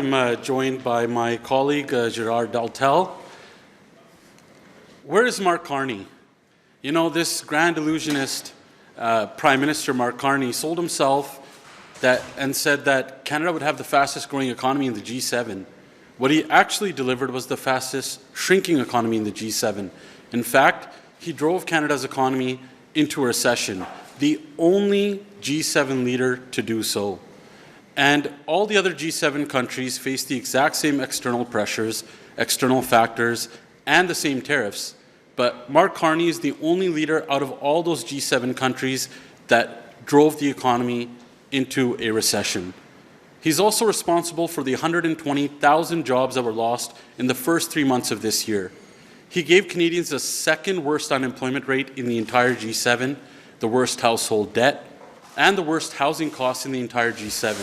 I'm joined by my colleague, Gérard Deltell. Where is Mark Carney? You know, this grand illusionist Prime Minister Mark Carney sold himself and said that Canada would have the fastest growing economy in the G7. What he actually delivered was the fastest shrinking economy in the G7. In fact, he drove Canada's economy into a recession, the only G7 leader to do so. And all the other G7 countries face the exact same external pressures, external factors, and the same tariffs. But Mark Carney is the only leader out of all those G7 countries that drove the economy into a recession. He's also responsible for the 120,000 jobs that were lost in the first 3 months of this year. He gave Canadians the second worst unemployment rate in the entire G7, the worst household debt, and the worst housing costs in the entire G7.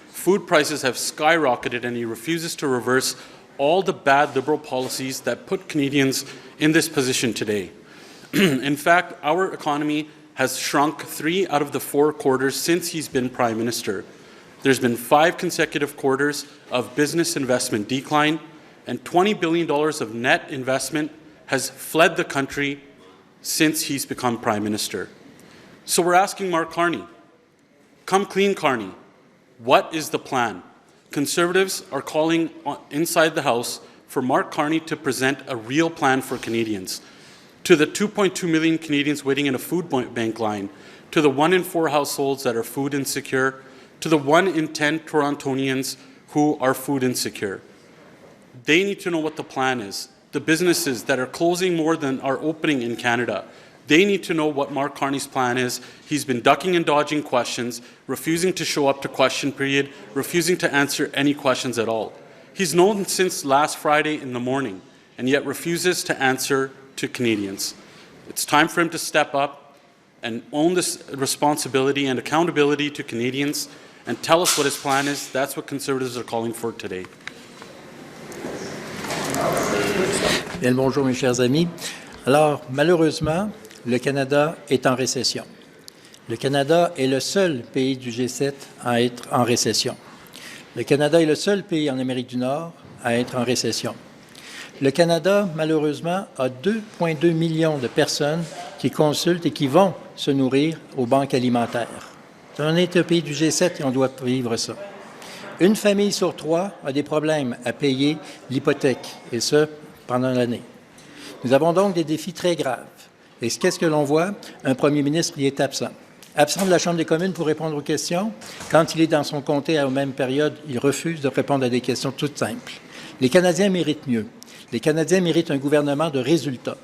Food prices have skyrocketed, and he refuses to reverse all the bad Liberal policies that put Canadians in this position today. In fact, our economy has shrunk 3 out of the 4 quarters since he's been Prime Minister. There's been 5 consecutive quarters of business investment decline, and $20 billion of net investment has fled the country since he's become Prime Minister. So we're asking Mark Carney, come clean, Carney. What is the plan? Conservatives are calling inside the House for Mark Carney to present a real plan for Canadians. To the 2.2 million Canadians waiting in a food bank line, to the 1 in 4 households that are food insecure, to the 1 in 10 Torontonians who are food insecure. They need to know what the plan is. The businesses that are closing more than are opening in Canada, they need to know what Mark Carney's plan is. He's been ducking and dodging questions, refusing to show up to question period, refusing to answer any questions at all. He's known since last Friday in the morning, and yet refuses to answer to Canadians. It's time for him to step up and own this responsibility and accountability to Canadians and tell us what his plan is. That's what Conservatives are calling for today. Bien, bonjour mes chers amis. Alors, malheureusement, le Canada est en récession. Le Canada est le seul pays du G7 à être en récession. Le Canada est le seul pays en Amérique du Nord à être en récession. Le Canada, malheureusement, a 2,2 millions de personnes qui consultent et qui vont se nourrir aux banques alimentaires. On est un pays du G7 et on doit vivre ça. Une famille sur 3 a des problèmes à payer l'hypothèque, et ce, pendant l'année. Nous avons donc des défis très graves. Et qu'est-ce que l'on voit? Un premier ministre qui est absent. Absent de la Chambre des communes pour répondre aux questions. Quand il est dans son comté à la même période, il refuse de répondre à des questions toutes simples. Les Canadiens méritent mieux. Les Canadiens méritent un gouvernement de résultats.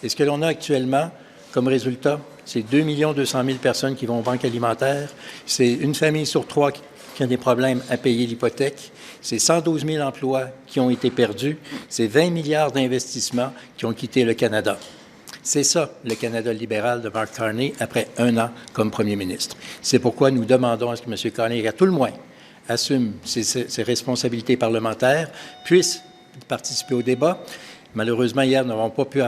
Et ce que l'on a actuellement comme résultat, c'est 2 200 000 personnes qui vont aux banques alimentaires. C'est une famille sur 3 qui a des problèmes à payer l'hypothèque. C'est 112 000 emplois qui ont été perdus. C'est 20 milliards d'investissements qui ont quitté le Canada. C'est ça, le Canada libéral de Mark Carney, après 1 an comme premier ministre. C'est pourquoi nous demandons à ce que M. Carney, à tout le moins, assume ses responsabilités parlementaires, puisse participer au débat. Malheureusement, hier, nous n'avons pas pu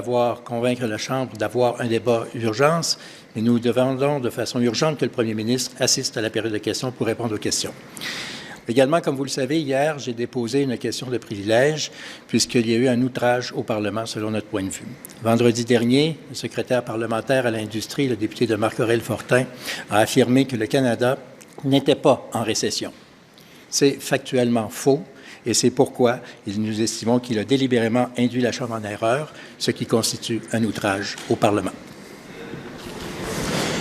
convaincre la Chambre d'avoir un débat d'urgence, mais nous demandons de façon urgente que le premier ministre assiste à la période de questions pour répondre aux questions. Également, comme vous le savez, hier, j'ai déposé une question de privilège puisqu'il y a eu un outrage au Parlement selon notre point de vue. Vendredi dernier, le secrétaire parlementaire à l'industrie, le député de Marc-Aurèle-Fortin, a affirmé que le Canada n'était pas en récession. C'est factuellement faux et c'est pourquoi nous estimons qu'il a délibérément induit la Chambre en erreur, ce qui constitue un outrage au Parlement.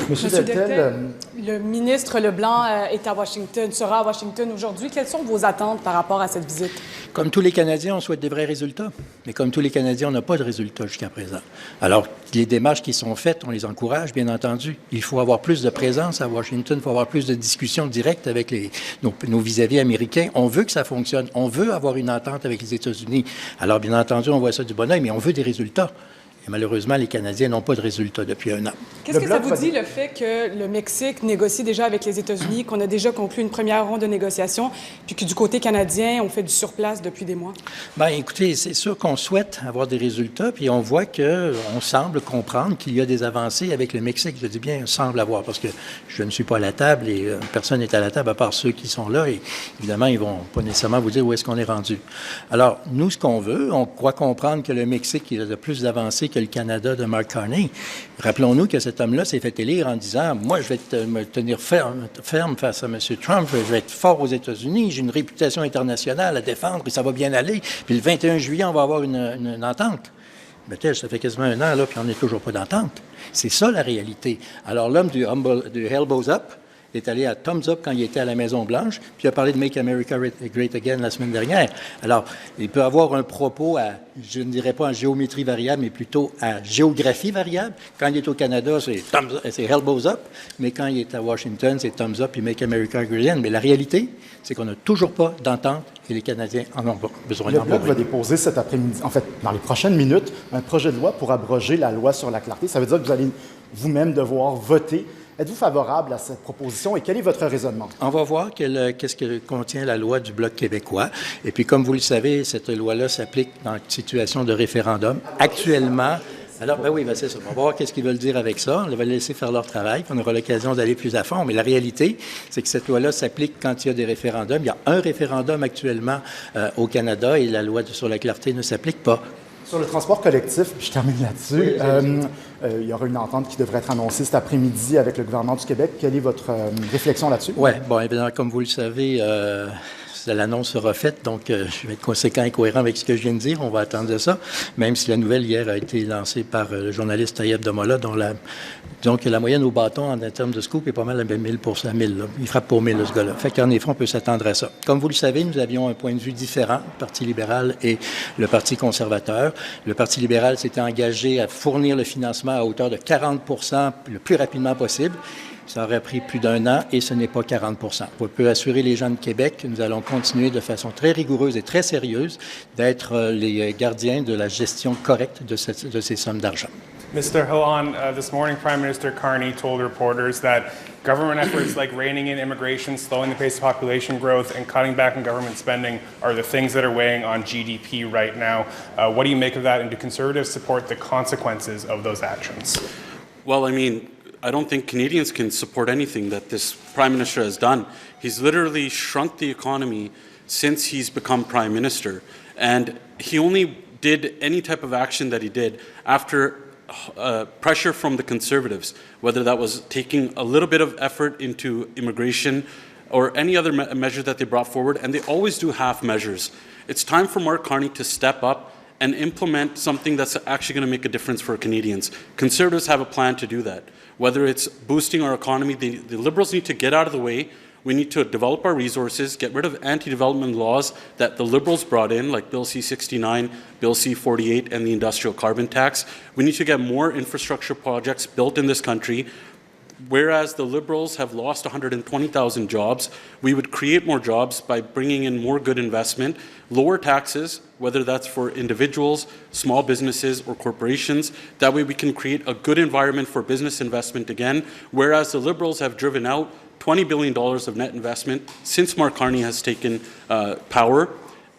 Monsieur Deltell, le ministre Leblanc sera à Washington aujourd'hui. Quelles sont vos attentes par rapport à cette visite? Comme tous les Canadiens, on souhaite des vrais résultats. Mais comme tous les Canadiens, on n'a pas de résultats jusqu'à présent. Alors, les démarches qui sont faites, on les encourage, bien entendu. Il faut avoir plus de présence à Washington, il faut avoir plus de discussions directes avec nos vis-à-vis américains. On veut que ça fonctionne. On veut avoir une entente avec les États-Unis. Alors, bien entendu, on voit ça du bon oeil, mais on veut des résultats. Et malheureusement, les Canadiens n'ont pas de résultat depuis un an. Qu'est-ce que ça vous dit, le fait que le Mexique négocie déjà avec les États-Unis, qu'on a déjà conclu une première ronde de négociations, puis que du côté canadien, on fait du surplace depuis des mois? Bien, écoutez, c'est sûr qu'on souhaite avoir des résultats, puis on voit qu'on semble comprendre qu'il y a des avancées avec le Mexique. Je dis bien, on semble avoir, parce que je ne suis pas à la table et personne n'est à la table à part ceux qui sont là, et évidemment, ils ne vont pas nécessairement vous dire où est-ce qu'on est rendu. Alors, nous, ce qu'on veut, on croit comprendre que le Mexique il a de plus d'avancées que le Canada de Mark Carney. Rappelons-nous que cet homme-là s'est fait élire en disant « Moi, je vais me tenir ferme face à M. Trump, je vais être fort aux États-Unis, j'ai une réputation internationale à défendre et ça va bien aller. Puis le 21 juillet, on va avoir une entente. » Mais ça fait quasiment un an, là, puis on n'est toujours pas d'entente. C'est ça, la réalité. Alors, l'homme du Elbows Up est allé à Thumbs Up quand il était à la Maison-Blanche, puis il a parlé de Make America Great Again la semaine dernière. Alors, il peut avoir un propos à, je ne dirais pas en géométrie variable, mais plutôt à géographie variable. Quand il est au Canada, c'est Elbows Up, mais quand il est à Washington, c'est Thumbs Up et Make America Great Again. Mais la réalité, c'est qu'on n'a toujours pas d'entente et les Canadiens en ont besoin. Le Bloc va déposer cet après-midi, en fait, dans les prochaines minutes, un projet de loi pour abroger la loi sur la clarté. Ça veut dire que vous allez vous-même devoir voter. Êtes-vous favorable à cette proposition et quel est votre raisonnement? On va voir qu'est-ce que contient la loi du Bloc québécois. Et puis, comme vous le savez, cette loi-là s'applique dans une situation de référendum. Actuellement, alors, ben oui, ben c'est ça. On va voir qu'est-ce qu'ils veulent dire avec ça. On va les laisser faire leur travail, puis on aura l'occasion d'aller plus à fond. Mais la réalité, c'est que cette loi-là s'applique quand il y a des référendums. Il y a un référendum actuellement au Canada et la loi sur la clarté ne s'applique pas. Sur le transport collectif, je termine là-dessus. Il y aura une entente qui devrait être annoncée cet après-midi avec le gouvernement du Québec. Quelle est votre réflexion là-dessus? Oui, bon, évidemment, comme vous le savez, l'annonce sera faite, donc je vais être conséquent et cohérent avec ce que je viens de dire. On va attendre ça, même si la nouvelle hier a été lancée par le journaliste Taïeb Damola, disons que la moyenne au bâton en termes de scoop est pas mal à 1000 à 1000. Là. Il frappe pour 1000, ce gars-là. Fait qu'en effet, on peut s'attendre à ça. Comme vous le savez, nous avions un point de vue différent, le Parti libéral et le Parti conservateur. Le Parti libéral s'était engagé à fournir le financement à hauteur de 40 le plus rapidement possible. Ça aurait pris plus d'un an et ce n'est pas 40 Je peux assurer les gens de Québec que nous allons continuer de façon très rigoureuse et très sérieuse d'être les gardiens de la gestion correcte de ces sommes d'argent. Mr. Hallan, this morning Prime Minister Carney told reporters that government efforts like reining in immigration, slowing the pace of population growth, and cutting back on government spending are the things that are weighing on GDP right now. What do you make of that, and do Conservatives support the consequences of those actions? Well, I mean, I don't think Canadians can support anything that this Prime Minister has done. He's literally shrunk the economy since he's become Prime Minister. And he only did any type of action that he did after pressure from the Conservatives, whether that was taking a little bit of effort into immigration or any other measure that they brought forward. And they always do half measures. It's time for Mark Carney to step up and implement something that's actually going to make a difference for Canadians. Conservatives have a plan to do that. Whether it's boosting our economy, the Liberals need to get out of the way. We need to develop our resources, get rid of anti-development laws that the Liberals brought in, like Bill C-69, Bill C-48, and the industrial carbon tax. We need to get more infrastructure projects built in this country. Whereas the Liberals have lost 120,000 jobs, we would create more jobs by bringing in more good investment, lower taxes, whether that's for individuals, small businesses, or corporations. That way we can create a good environment for business investment again, whereas the Liberals have driven out $20 billion of net investment since Mark Carney has taken power.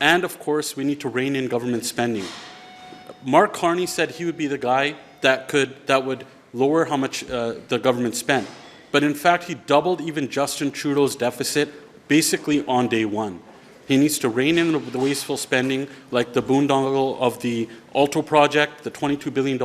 And of course, we need to rein in government spending. Mark Carney said he would be the guy that would lower how much the government spent. But in fact, he doubled even Justin Trudeau's deficit basically on day one. He needs to rein in the wasteful spending, like the boondoggle of the Alto project, the $22 billion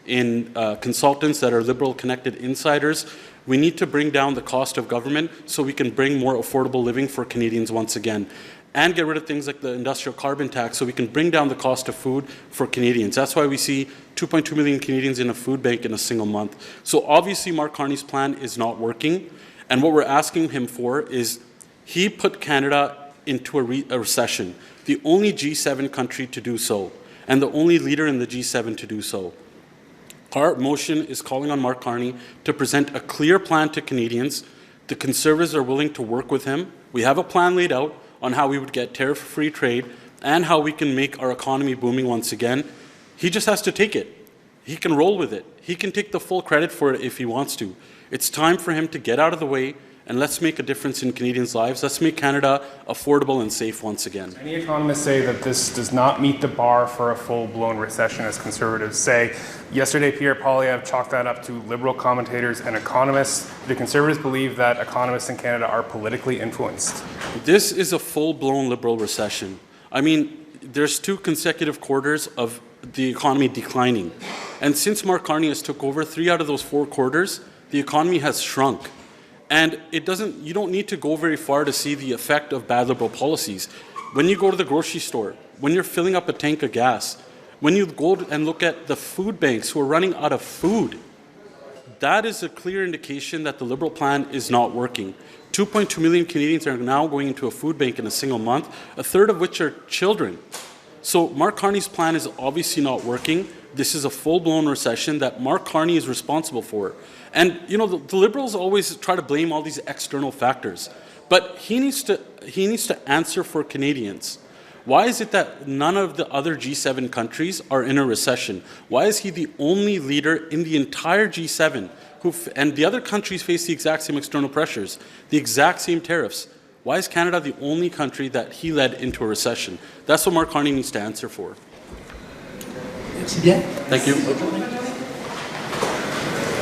in consultants that are Liberal-connected insiders. We need to bring down the cost of government so we can bring more affordable living for Canadians once again. And get rid of things like the industrial carbon tax so we can bring down the cost of food for Canadians. That's why we see 2.2 million Canadians in a food bank in a single month. So obviously Mark Carney's plan is not working. And what we're asking him for is he put Canada into a recession, the only G7 country to do so, and the only leader in the G7 to do so. Our motion is calling on Mark Carney to present a clear plan to Canadians. The Conservatives are willing to work with him. We have a plan laid out on how we would get tariff-free trade and how we can make our economy booming once again. He just has to take it. he can roll with it. He can take the full credit for it if he wants to. It's time for him to get out of the way, and let's make a difference in Canadians' lives. Let's make Canada affordable and safe once again. Many economists say that this does not meet the bar for a full-blown recession, as Conservatives say. Yesterday, Pierre Poilievre chalked that up to Liberal commentators and economists. Do Conservatives believe that economists in Canada are politically influenced? This is a full-blown Liberal recession. I mean, there's 2 consecutive quarters of the economy declining. And since Mark Carney has took over, 3 out of those 4 quarters, the economy has shrunk. And you don't need to go very far to see the effect of bad Liberal policies. When you go to the grocery store, when you're filling up a tank of gas, when you go and look at the food banks who are running out of food, that is a clear indication that the Liberal plan is not working. 2.2 million Canadians are now going into a food bank in a single month, a third of which are children. So Mark Carney's plan is obviously not working. This is a full-blown recession that Mark Carney is responsible for. And, you know, the Liberals always try to blame all these external factors. But he needs to answer for Canadians. Why is it that none of the other G7 countries are in a recession? Why is he the only leader in the entire G7 and the other countries face the exact same external pressures, the exact same tariffs? Why is Canada the only country that he led into a recession? That's what Mark Carney needs to answer for. Merci bien. Thank you.